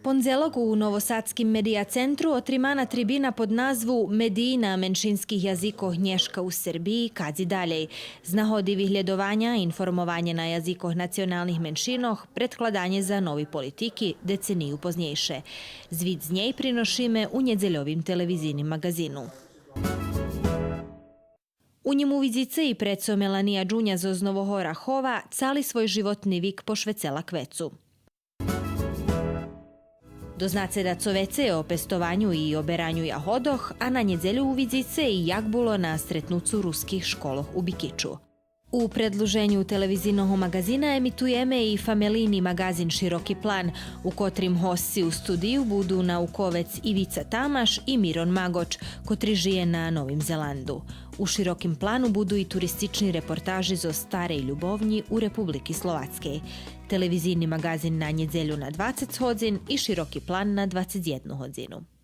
Ponzelok u Novosadskim medija centru otrimana tribina pod nazvu Medina menšinskih jazikoh Nješka u Srbiji, kadzi daljej. Znahodivih ljedovanja, informovanje na jazikoh nacionalnih menšinoh, predkladanje za novi politiki, deceniju poznjejše. Zvid z njej prinošime u njedzeljovim televizijnim magazinu. U njemu vizice i preco Melanija Džunja z Oznovohora Hova cali svoj životni vik pošvecela kvecu. Doznace da covece o pestovanju i oberanju jahodoh, a na njedzelju u vizice i jak bulo na stretnucu ruskih školoh u Bikiču. U predluženju televizijnog magazina emitujeme i familijni magazin Široki plan, u kotrim hosci u studiju budu naukovec Ivica Tamaš i Miron Magoč, kotri žije na Novim Zelandu. U Širokim planu budu i turistični reportaži zo stare i ljubovnji u Republiki Slovatskej. Televizijni magazin na njedzelju na 20 hodzin i Široki plan na 21 hodzinu.